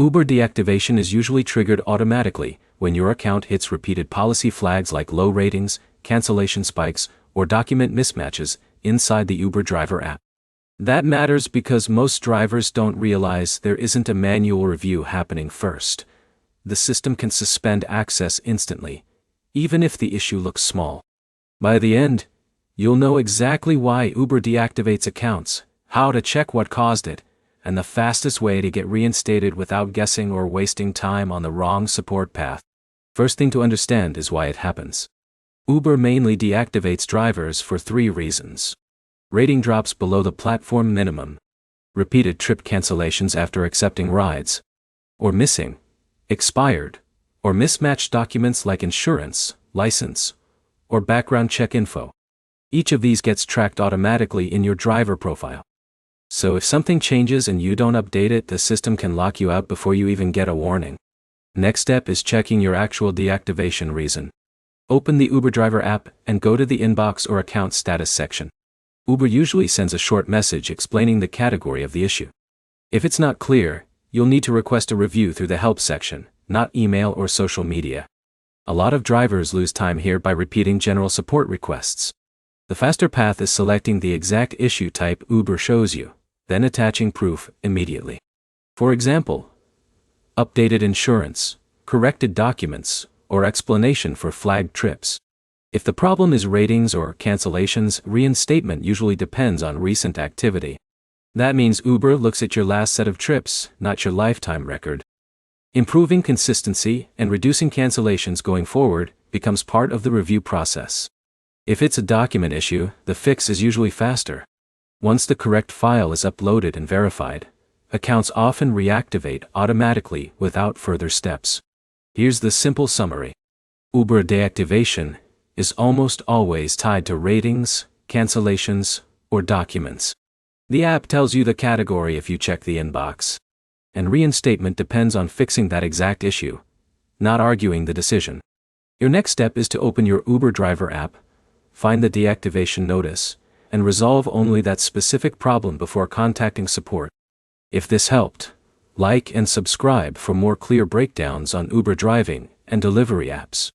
Uber deactivation is usually triggered automatically when your account hits repeated policy flags like low ratings, cancellation spikes, or document mismatches inside the Uber driver app. That matters because most drivers don't realize there isn't a manual review happening first. The system can suspend access instantly, even if the issue looks small. By the end, you'll know exactly why Uber deactivates accounts, how to check what caused it, and the fastest way to get reinstated without guessing or wasting time on the wrong support path. First thing to understand is why it happens. Uber mainly deactivates drivers for 3 reasons. Rating drops below the platform minimum, repeated trip cancellations after accepting rides, or missing, expired, or mismatched documents like insurance, license, or background check info. Each of these gets tracked automatically in your driver profile. So if something changes and you don't update it, the system can lock you out before you even get a warning. Next step is checking your actual deactivation reason. Open the Uber driver app and go to the inbox or account status section. Uber usually sends a short message explaining the category of the issue. If it's not clear, you'll need to request a review through the help section, not email or social media. A lot of drivers lose time here by repeating general support requests. The faster path is selecting the exact issue type Uber shows you, then attaching proof immediately. For example, updated insurance, corrected documents, or explanation for flagged trips. If the problem is ratings or cancellations, reinstatement usually depends on recent activity. That means Uber looks at your last set of trips, not your lifetime record. Improving consistency and reducing cancellations going forward becomes part of the review process. If it's a document issue, the fix is usually faster. Once the correct file is uploaded and verified, accounts often reactivate automatically without further steps. Here's the simple summary. Uber deactivation is almost always tied to ratings, cancellations, or documents. The app tells you the category if you check the inbox. And reinstatement depends on fixing that exact issue, not arguing the decision. Your next step is to open your Uber driver app, find the deactivation notice, and resolve only that specific problem before contacting support. If this helped, like and subscribe for more clear breakdowns on Uber driving and delivery apps.